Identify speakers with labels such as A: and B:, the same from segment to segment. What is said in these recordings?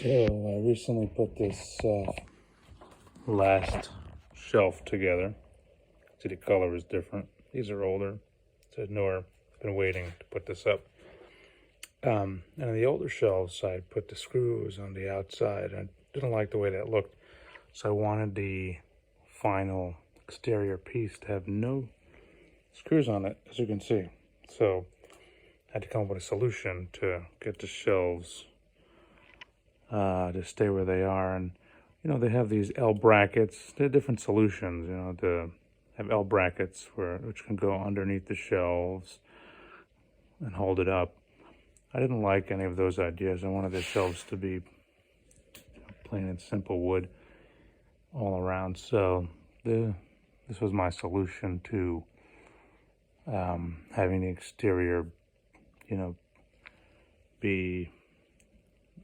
A: So I recently put this last shelf together. See, the color is different. These are older. It says newer. I've been waiting to put this up. And on the older shelves, I put the screws on the outside. I didn't like the way that looked, so I wanted the final exterior piece to have no screws on it, as you can see. So I had to come up with a solution to get the shelves to stay where they are. And they have these L brackets. They're different solutions, to have L brackets which can go underneath the shelves and hold it up. I didn't like any of those ideas. I wanted the shelves to be plain and simple wood all around. So this was my solution to having the exterior, be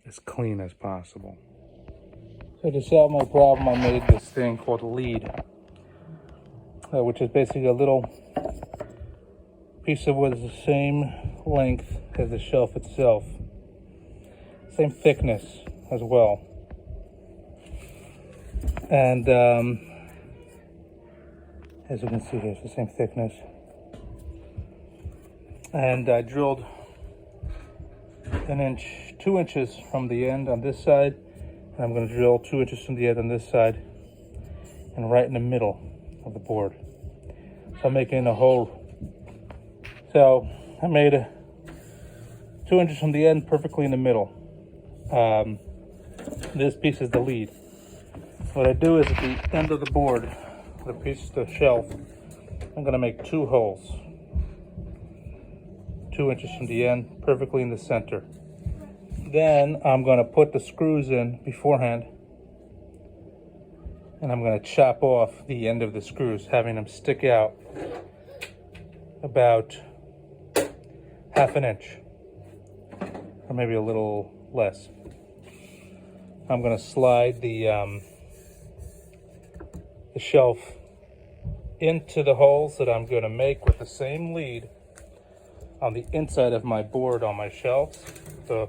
A: as clean as possible. So to solve my problem, I made this thing called a lead, which is basically a little piece of wood that's the same length as the shelf itself, same thickness as well. And as you can see here, it's the same thickness. And I drilled 2 inches from the end on this side, and I'm going to drill 2 inches from the end on this side, and right in the middle of the board. So I'm making a hole. So I made 2 inches from the end, perfectly in the middle. This piece is the lead. What I do is at the end of the board, the piece of the shelf, I'm going to make 2 holes. 2 inches from the end, perfectly in the center. Then I'm going to put the screws in beforehand, and I'm going to chop off the end of the screws, having them stick out about ½ an inch, or maybe a little less. I'm going to slide the shelf into the holes that I'm going to make with the same lead on the inside of my board on my shelves, the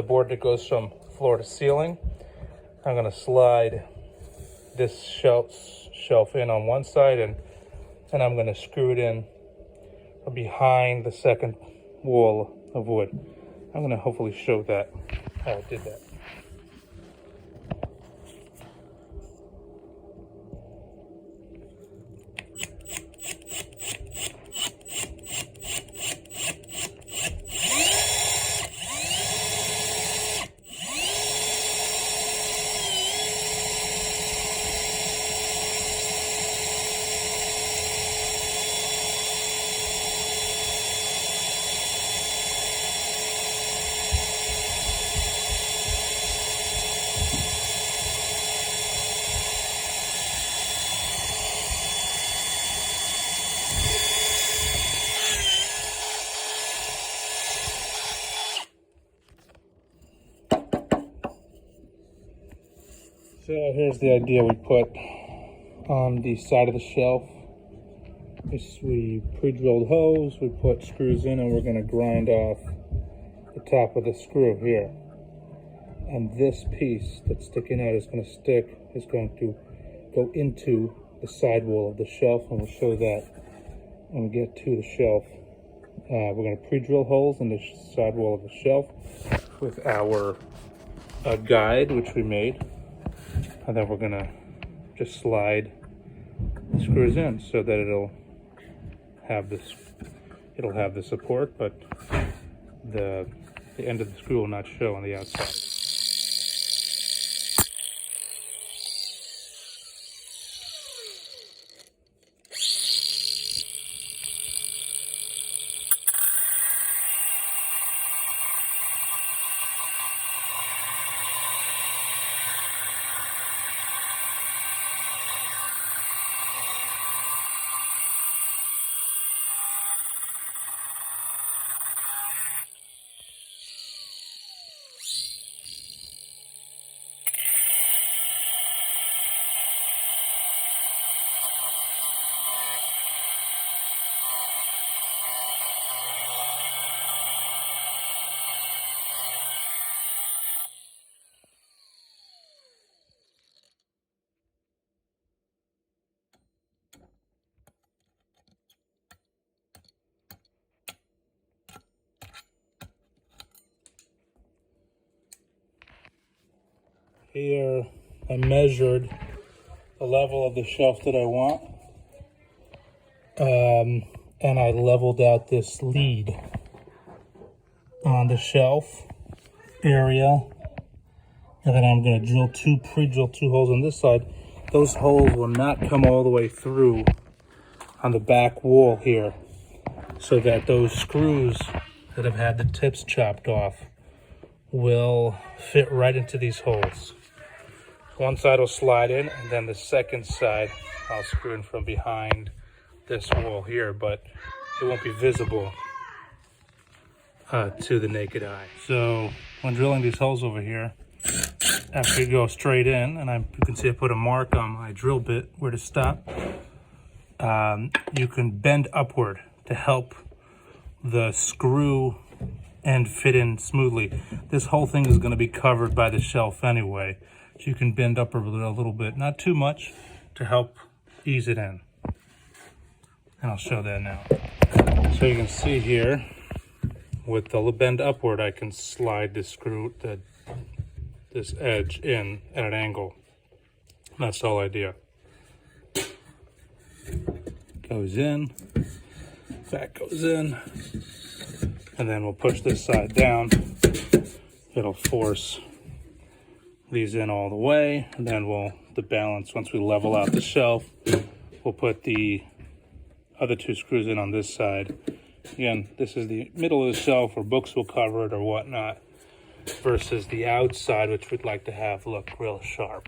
A: board that goes from floor to ceiling. I'm going to slide this shelf in on one side, and I'm going to screw it in behind the second wall of wood. I'm going to hopefully show that how I did that. So here's the idea we put on the side of the shelf. We pre-drilled holes, we put screws in, and we're going to grind off the top of the screw here. And this piece that's sticking out is going to go into the side wall of the shelf, and we'll show that when we get to the shelf. We're going to pre-drill holes in the side wall of the shelf with our guide, which we made. And then we're gonna just slide the screws in so that it'll have the support, but the end of the screw will not show on the outside. here I measured the level of the shelf that I want. And I leveled out this lead on the shelf area. And then I'm going to pre-drill two holes on this side. Those holes will not come all the way through on the back wall here, so that those screws that have had the tips chopped off will fit right into these holes. One side will slide in, and then the second side I'll screw in from behind this wall here, but it won't be visible to the naked eye. So when drilling these holes over here, after you go straight in, and you can see I put a mark on my drill bit where to stop, you can bend upward to help the screw end fit in smoothly. This whole thing is going to be covered by the shelf anyway, so you can bend up a little bit, not too much, to help ease it in. And I'll show that now. So you can see here, with the bend upward, I can slide this this edge in at an angle. That's the whole idea. Goes in, that goes in, and then we'll push this side down. It'll force these in all the way, and then the balance, once we level out the shelf, we'll put the other two screws in on this side. Again, this is the middle of the shelf where books will cover it or whatnot, versus the outside, which we'd like to have look real sharp.